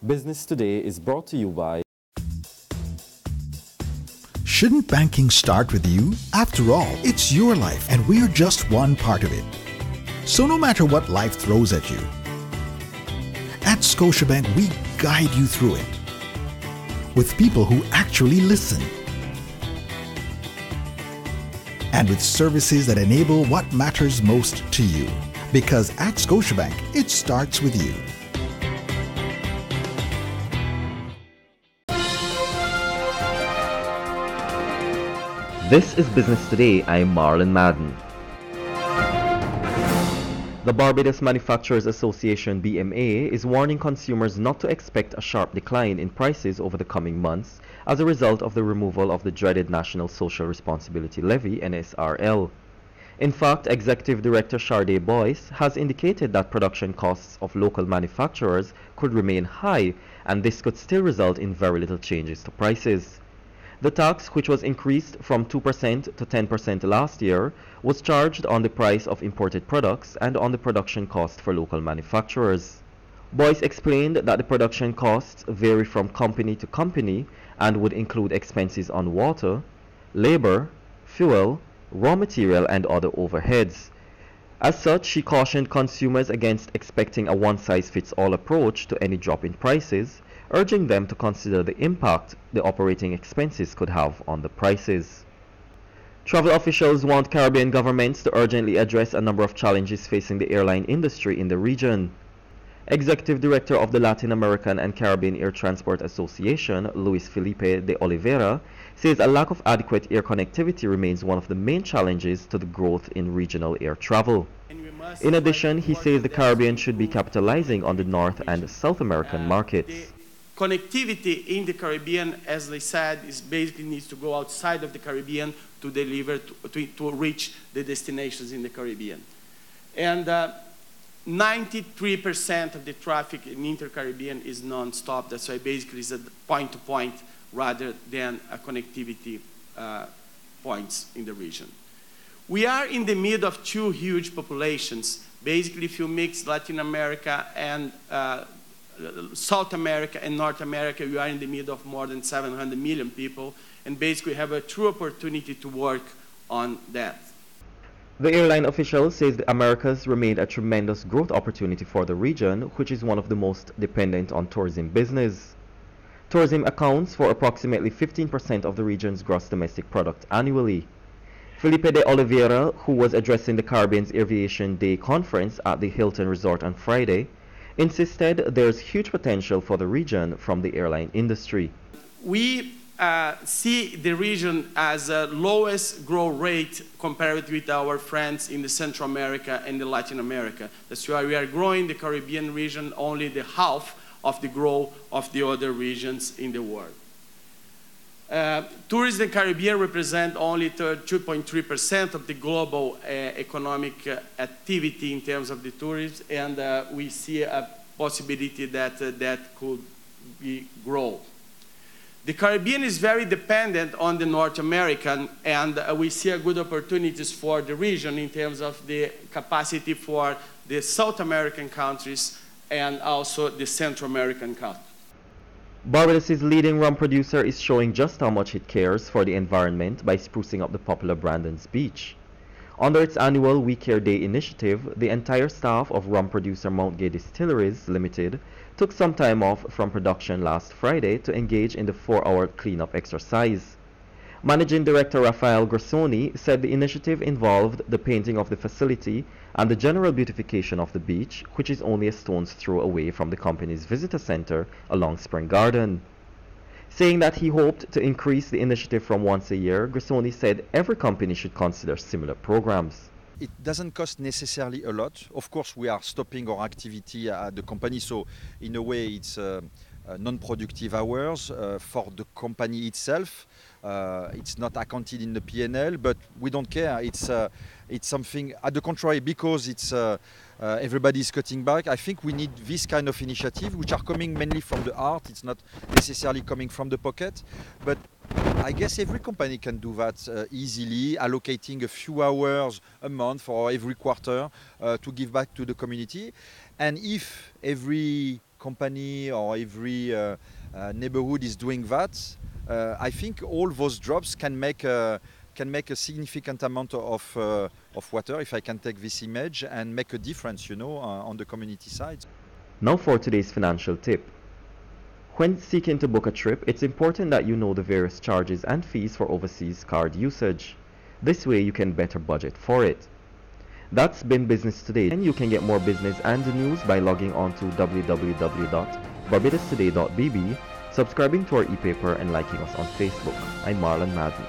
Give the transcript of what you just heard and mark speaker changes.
Speaker 1: Business Today is brought to you by...
Speaker 2: Shouldn't banking start with you? After all, it's your life and we're just one part of it. So no matter what life throws at you, at Scotiabank we guide you through it with people who actually listen and with services that enable what matters most to you. Because at Scotiabank, it starts with you.
Speaker 3: This is Business Today. I'm Marlon Madden. The Barbados Manufacturers Association (BMA) is warning consumers not to expect a sharp decline in prices over the coming months as a result of the removal of the dreaded National Social Responsibility Levy (NSRL). In fact, Executive Director Sharday Boyce has indicated that production costs of local manufacturers could remain high, and this could still result in very little changes to prices. The tax, which was increased from 2% to 10% last year, was charged on the price of imported products and on the production cost for local manufacturers. Boyce explained that the production costs vary from company to company and would include expenses on water, labor, fuel, raw material and other overheads. As such, she cautioned consumers against expecting a one-size-fits-all approach to any drop in prices, urging them to consider the impact the operating expenses could have on the prices. Travel officials want Caribbean governments to urgently address a number of challenges facing the airline industry in the region. Executive Director of the Latin American and Caribbean Air Transport Association, Luis Felipe de Oliveira, says a lack of adequate air connectivity remains one of the main challenges to the growth in regional air travel. In addition, he says the Caribbean should be capitalizing on the North and South American markets.
Speaker 4: Connectivity in the Caribbean, as they said, is basically needs to go outside of the Caribbean to deliver, to reach the destinations in the Caribbean. And 93% of the traffic in inter-Caribbean is non-stop. That's why basically it's a point-to-point rather than a connectivity points in the region. We are in the middle of two huge populations. Basically, if you mix Latin America and South America and North America, we are in the middle of more than 700 million people, and basically have a true opportunity to work on that.
Speaker 3: The airline official says the Americas remain a tremendous growth opportunity for the region, which is one of the most dependent on tourism business. Tourism accounts for approximately 15% of the region's gross domestic product annually. Felipe de Oliveira, who was addressing the Caribbean's Aviation Day conference at the Hilton Resort on Friday, insisted there's huge potential for the region from the airline industry.
Speaker 4: We see the region as a lowest growth rate compared with our friends in the Central America and the Latin America. That's why we are growing the Caribbean region only the half of the growth of the other regions in the world. Tourism in the Caribbean represent only 2.3% of the global economic activity in terms of the tourism, and we see a possibility that that could grow. The Caribbean is very dependent on the North American, and we see a good opportunities for the region in terms of the capacity for the South American countries and also the Central American countries.
Speaker 3: Barbados' leading rum producer is showing just how much it cares for the environment by sprucing up the popular Brandon's Beach. Under its annual We Care Day initiative, the entire staff of rum producer Mount Gay Distilleries Limited took some time off from production last Friday to engage in the 4-hour cleanup exercise. Managing Director Rafael Grassoni said the initiative involved the painting of the facility and the general beautification of the beach, which is only a stone's throw away from the company's visitor center along Spring Garden. Saying that he hoped to increase the initiative from once a year, Grassoni said every company should consider similar programs.
Speaker 5: It doesn't cost necessarily a lot. Of course, we are stopping our activity at the company, so in a way it's non-productive hours for the company itself. It's not accounted in the P&L, but we don't care. It's something, at the contrary, because it's everybody is cutting back. I think we need this kind of initiative, which are coming mainly from the heart. It's not necessarily coming from the pocket, but I guess every company can do that easily, allocating a few hours a month or every quarter to give back to the community. And if every company or every neighborhood is doing that, I think all those drops can make a significant amount of water, if I can take this image, and make a difference, on the community side.
Speaker 3: Now for today's financial tip. When seeking to book a trip, it's important that you know the various charges and fees for overseas card usage. This way you can better budget for it. That's been Business Today, and you can get more business and news by logging on to www.barbadostoday.bb, subscribing to our e-paper, and liking us on Facebook. I'm Marlon Madden.